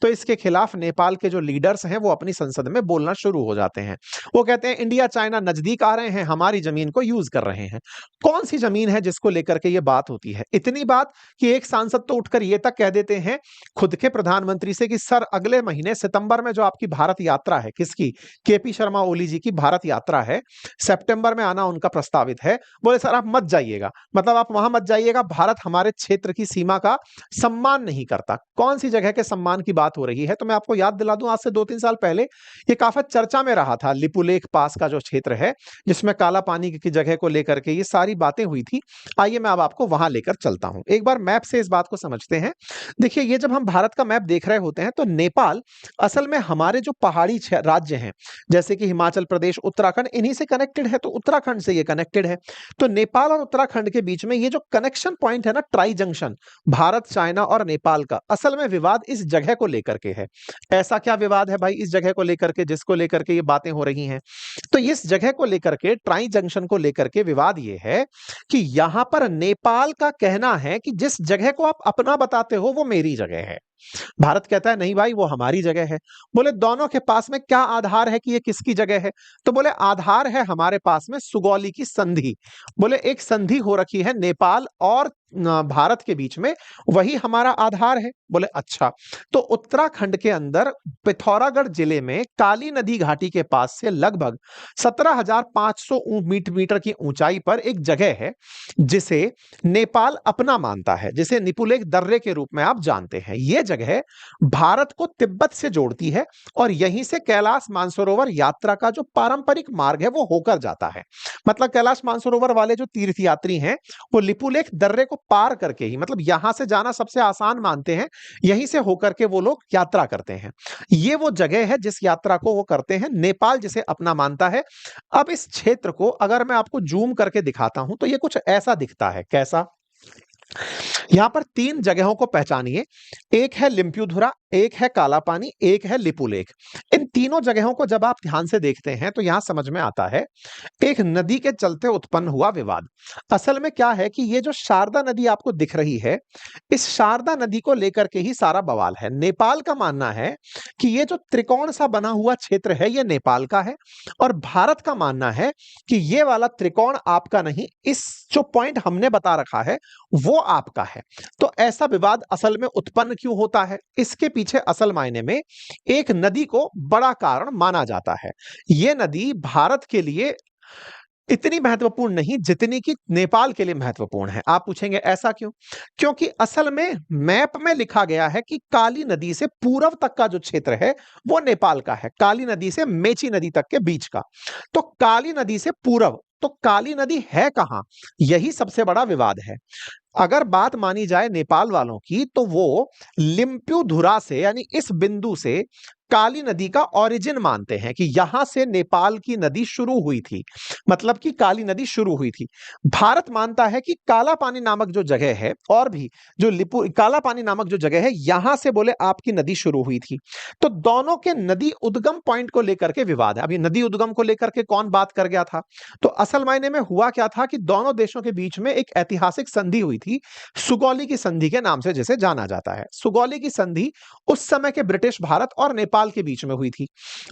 तो इसके खिलाफ नेपाल के जो लीडर्स हैं वो अपनी संसद में बोलना शुरू हो जाते हैं। वो कहते हैं इंडिया चाइना नजदीक आ रहे हैं, हमारी जमीन को यूज कर रहे हैं। कौन सी जमीन है जिसको लेकर के ये बात होती है? इतनी बात कि एक सांसद तो उठकर ये तक कह देते हैं खुद के प्रधानमंत्री से कि सर अगले महीने सितंबर में जो आपकी भारत यात्रा है, किसकी, केपी शर्मा ओली जी की भारत यात्रा है, सितंबर में आना उनका प्रस्तावित है। बोले सर आप मत जाइएगा, मतलब आप वहां मत जाइएगा, भारत हमारे क्षेत्र की सीमा का सम्मान नहीं करता। कौन सी जगह के सम्मान की बात हो रही है? तो मैं आपको याद दिला दूं, आज से 2-3 साल पहले ये काफी चर्चा में रहा था। लिपुलेख पास का जो क्षेत्र है जिसमें काला पानी की जगह को लेकर के ये सारी बातें हुई थी। आइए मैं अब आपको वहां लेकर चलता हूं, एक बार मैप से इस बात को समझते हैं। देखिए ये जब हम भारत का मैप देख रहे होते हैं तो नेपाल असल में हमारे जो पहाड़ी राज्य हैं जैसे कि हिमाचल प्रदेश, उत्तराखंड, इन्हीं से कनेक्टेड है। तो उत्तराखंड से ये कनेक्टेड है। तो नेपाल और उत्तराखंड के बीच में ये जो कनेक्शन पॉइंट है ना, ट्राई जंक्शन, भारत चाइना और नेपाल का, असल में विवाद इस जगह को लेकर के है। ऐसा क्या विवाद है भाई इस जगह को लेकर के जिसको लेकर के ये बातें हो रही हैं? तो इस जगह को लेकर के, ट्राई जंक्शन को लेकर के विवाद ये है कि यहां पर नेपाल का कहना है कि जिस जगह को आप अपना बताते हो वो मेरी जगह है। भारत कहता है नहीं भाई वो हमारी जगह है। बोले दोनों के पास में क्या आधार है कि ये किसकी जगह है? तो बोले आधार है हमारे पास में सुगौली की संधि। बोले एक संधि हो रखी है नेपाल और भारत के बीच में, वही हमारा आधार है। बोले अच्छा। तो उत्तराखंड के अंदर पिथौरागढ़ जिले में काली नदी घाटी के पास से लगभग 17,500 मीटर की ऊंचाई पर एक जगह है जिसे नेपाल अपना मानता है, जिसे निपुलेख दर्रे के रूप में आप जानते हैं। यह जगह भारत को तिब्बत से जोड़ती है और यहीं से कैलाश मानसरोवर यात्रा का जो पारंपरिक मार्ग है वो होकर जाता है। मतलब कैलाश मानसरोवर वाले जो तीर्थयात्री हैं वो लिपुलेख दर्रे को पार करके ही, मतलब यहां से जाना सबसे आसान मानते हैं, यहीं से होकर के वो लोग यात्रा करते हैं। ये वो जगह है जिस यात्रा को वो करते हैं, नेपाल जिसे अपना मानता है। अब इस क्षेत्र को अगर मैं आपको जूम करके दिखाता हूं तो ये कुछ ऐसा दिखता है। कैसा? यहां पर 3 जगहों को पहचानिए। एक है लिम्प्युधुरा, एक है काला पानी, एक है लिपुलेख। इन तीनों जगहों को जब आप ध्यान से देखते हैं तो यहां समझ में आता है एक नदी के चलते उत्पन्न हुआ विवाद। असल में क्या है कि ये जो शारदा नदी आपको दिख रही है, इस शारदा नदी को लेकर के ही सारा बवाल है। नेपाल का मानना है कि ये जो त्रिकोण सा बना हुआ क्षेत्र है ये नेपाल का है और भारत का मानना है कि ये वाला त्रिकोण आपका नहीं, इस जो पॉइंट हमने बता रखा है वो आपका है। तो ऐसा विवाद असल में उत्पन्न क्यों होता है? इसके पीछे असल मायने में एक नदी को बड़ा कारण माना जाता है। यह नदी भारत के लिए इतनी महत्वपूर्ण नहीं जितनी कि नेपाल के लिए महत्वपूर्ण है। आप पूछेंगे ऐसा क्यों? क्योंकि असल में मैप में लिखा गया है कि काली नदी से पूर्व तक का जो क्षेत्र है वो नेपाल का है, काली नदी से मेची नदी तक के बीच का। तो काली नदी से पूर्व, तो काली नदी है कहां? यही सबसे बड़ा विवाद है। अगर बात मानी जाए नेपाल वालों की तो वो लिम्प्युधुरा से, यानी इस बिंदु से काली नदी का ओरिजिन मानते हैं कि यहां से नेपाल की नदी शुरू हुई थी, मतलब कि काली नदी शुरू हुई थी। भारत मानता है कि काला पानी नामक जो जगह है और भी जो काला पानी नामक जो जगह है यहां से बोले आपकी नदी शुरू हुई थी। तो दोनों के नदी उद्गम पॉइंट को लेकर के विवाद है। अभी नदी उद्गम को लेकर के कौन बात कर गया था? तो असल मायने में हुआ क्या था कि दोनों देशों के बीच में एक ऐतिहासिक संधि हुई थी, सुगौली की संधि के नाम से जिसे जाना जाता है। सुगौली की संधि उस समय के ब्रिटिश भारत और नेपाल के बीच में हुई थी।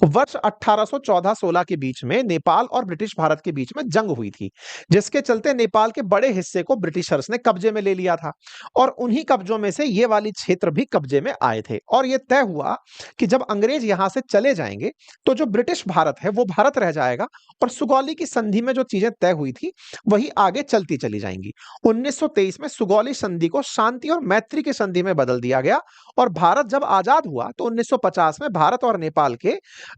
वर्ष 1814-16 के बीच में नेपाल और ब्रिटिश भारत के बीच में जंग हुई थी, जिसके चलते नेपाल के बड़े हिस्से को ब्रिटिशर्स ने कब्जे में ले लिया था और उन्हीं कब्जों में से ये वाली क्षेत्र भी कब्जे में आए थे। और यह तय हुआ कि जब अंग्रेज यहां से चले जाएंगे तो जो ब्रिटिश भारत है वो भारत रह जाएगा और सुगौली की संधि में जो चीजें तय हुई थी वही आगे चलती चली जाएंगी। 1923 में सुगौली संधि को शांति और मैत्री की संधि में बदल दिया गया और भारत जब आजाद हुआ तो 1950 में भारत और नेपाल के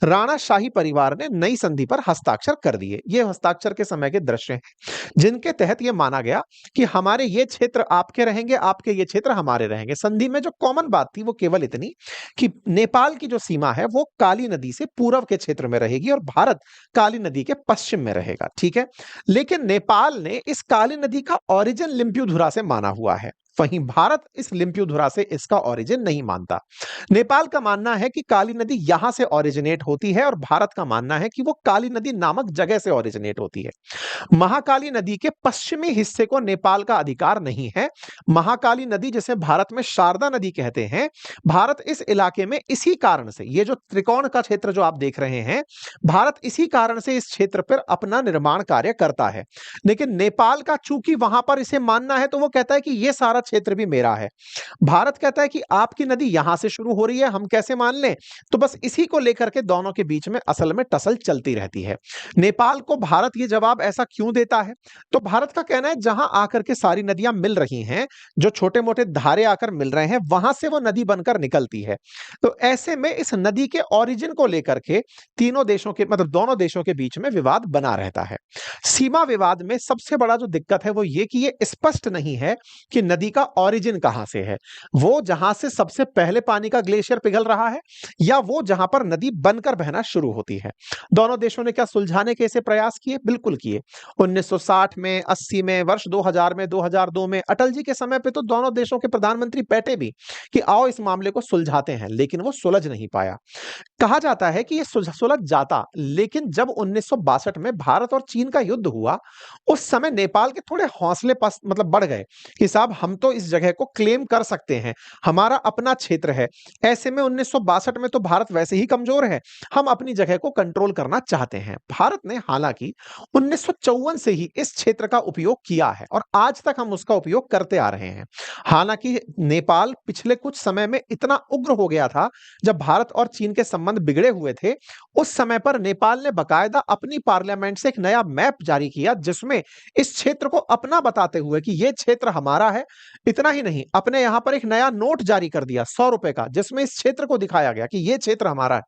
राणा शाही परिवार ने नई संधि पर हस्ताक्षर कर दिए। ये हस्ताक्षर के समय के दृश्य हैं जिनके तहत यह माना गया कि हमारे ये क्षेत्र आपके रहेंगे, आपके ये क्षेत्र हमारे रहेंगे। संधि में जो कॉमन बात थी वो केवल इतनी कि नेपाल की जो सीमा है वो काली नदी से पूर्व के क्षेत्र में रहेगी और भारत काली नदी के पश्चिम में रहेगा। ठीक है, लेकिन नेपाल ने इस काली नदी का ओरिजिन लिम्प्युधुरा से माना हुआ है। वहीं भारत इस लिम्प्युधुरा से इसका ओरिजिन नहीं मानता। नेपाल का मानना है कि काली नदी यहां से ओरिजिनेट होती है और भारत का मानना है कि वो काली नदी नामक जगह से ओरिजिनेट होती है। महाकाली नदी के पश्चिमी हिस्से को नेपाल का अधिकार नहीं है। महाकाली नदी जिसे भारत में शारदा नदी कहते हैं, भारत इस इलाके में इसी कारण से, ये जो त्रिकोण का क्षेत्र जो आप देख रहे हैं, भारत इसी कारण से इस क्षेत्र पर अपना निर्माण कार्य करता है। लेकिन नेपाल का चूंकि वहां पर इसे मानना है तो वो कहता है कि ये सारा क्षेत्र भी मेरा है। भारत कहता है कि आपकी नदी यहां से शुरू हो रही है, हम कैसे मान लें? तो बस इसी को लेकर के दोनों के बीच में असल में टसल चलती रहती है। नेपाल को भारत ये जवाब ऐसा क्यों देता है? तो भारत का कहना है जहां आकर के सारी नदियां मिल रही हैं, जो छोटे-मोटे धारे आकर मिल रहे हैं, वहां से वो नदी बनकर निकलती है। तो ऐसे में इस नदी के ओरिजिन को लेकर के तीनों देशों के मतलब दोनों देशों के बीच में विवाद बना रहता है। सीमा विवाद में सबसे बड़ा जो दिक्कत है वो ये कि ये स्पष्ट नहीं है कि नदी का ओरिजिन कहां से है। वो जहां से सबसे पहले पानी का ग्लेशियर पिघल रहा है या वो जहां पर नदी बनकर बहना शुरू होती है। दोनों देशों ने क्या सुलझाने के ऐसे प्रयास किए? बिल्कुल किए। 1960 में, 80 में, वर्ष 2000 में, 2002 में, अटल जी के समय पे तो दोनों देशों के प्रधानमंत्री बैठे भी कि आओ इस मामले को सुलझाते हैं, लेकिन वो सुलझ नहीं पाया। कहा जाता है कि ये सुलझ जाता, लेकिन जब 1962 में भारत और चीन का युद्ध हुआ, उस समय नेपाल के थोड़े हौसले मतलब बढ़ गए कि साहब हम तो इस जगह को क्लेम कर सकते हैं, हमारा अपना क्षेत्र है। ऐसे में 1962 में तो भारत वैसे ही कमजोर है, हम अपनी जगह को कंट्रोल करना चाहते हैं। भारत ने हालांकि 1954 से ही इस क्षेत्र का उपयोग किया है और आज तक हम उसका उपयोग करते आ रहे हैं। हालांकि नेपाल पिछले कुछ समय में इतना उग्र हो गया था, जब भारत और चीन के संबंध बिगड़े हुए थे, उस समय पर नेपाल ने बकायदा अपनी पार्लियामेंट से एक नया मैप जारी किया, जिसमें इस क्षेत्र को अपना बताते हुए कि यह क्षेत्र हमारा है। इतना ही नहीं, अपने यहां पर एक नया नोट जारी कर दिया 100 रुपए का, जिसमें इस क्षेत्र को दिखाया गया कि यह क्षेत्र हमारा है।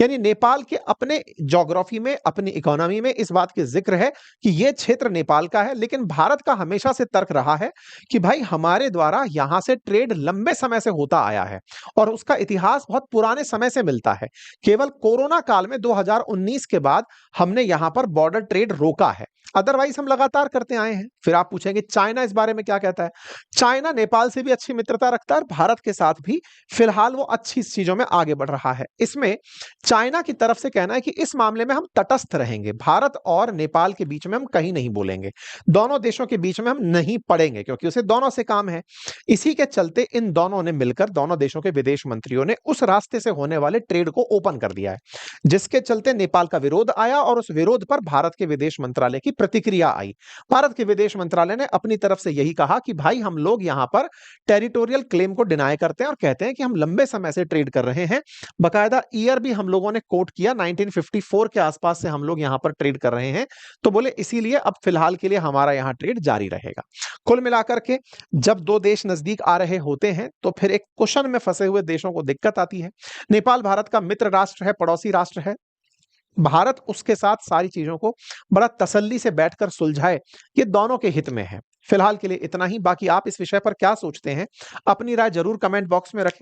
यानी नेपाल के अपने ज्योग्राफी में, अपनी इकोनॉमी में इस बात के जिक्र है कि यह क्षेत्र नेपाल का है। लेकिन भारत का हमेशा से तर्क रहा है कि भाई हमारे द्वारा यहां से ट्रेड लंबे समय से होता आया है और उसका इतिहास बहुत पुराने समय से मिलता है। केवल कोरोना काल में 2019 के बाद हमने यहां पर बॉर्डर ट्रेड रोका है, अदरवाइज हम लगातार करते आए हैं। फिर आप पूछेंगे चाइना इस बारे में क्या कहता है? चाइना नेपाल से भी अच्छी मित्रता रखता है और भारत के साथ भी फिलहाल वो अच्छी चीजों में आगे बढ़ रहा है। इसमें चाइना की तरफ से कहना है कि इस मामले में हम तटस्थ रहेंगे, भारत और नेपाल के बीच में हम कहीं नहीं बोलेंगे, दोनों देशों के बीच में हम नहीं पड़ेंगे, क्योंकि उसे दोनों से काम है। इसी के चलते इन दोनों ने मिलकर, दोनों देशों के विदेश मंत्रियों ने उस रास्ते से होने वाले ट्रेड को ओपन कर दिया है, जिसके चलते नेपाल का विरोध आया और उस विरोध पर भारत के विदेश मंत्रालय की प्रतिक्रिया आई। भारत के विदेश मंत्रालय ने अपनी तरफ से यही कहा कि भाई हम लोग यहां पर टेरिटोरियल क्लेम को डिनाई करते हैं और कहते हैं कि हम लंबे समय से ट्रेड कर रहे हैं। बकायदा ईयर भी हम लोगों ने कोट किया, 1954 के आसपास से हम लोग यहां पर ट्रेड कर रहे हैं। तो बोले इसीलिए अब फिलहाल के लिए हमारा यहां ट्रेड जारी रहेगा। कुल मिलाकर के जब दो देश नजदीक आ रहे होते हैं तो फिर एक कुशन में फंसे हुए देशों को दिक्कत आती है। नेपाल भारत का मित्र राष्ट्र है, पड़ोसी राष्ट्र है। भारत उसके साथ सारी चीजों को बड़ा तसल्ली से बैठकर सुलझाए, ये दोनों के हित में है। फिलहाल के लिए इतना ही। बाकी आप इस विषय पर क्या सोचते हैं, अपनी राय जरूर कमेंट बॉक्स में रखें।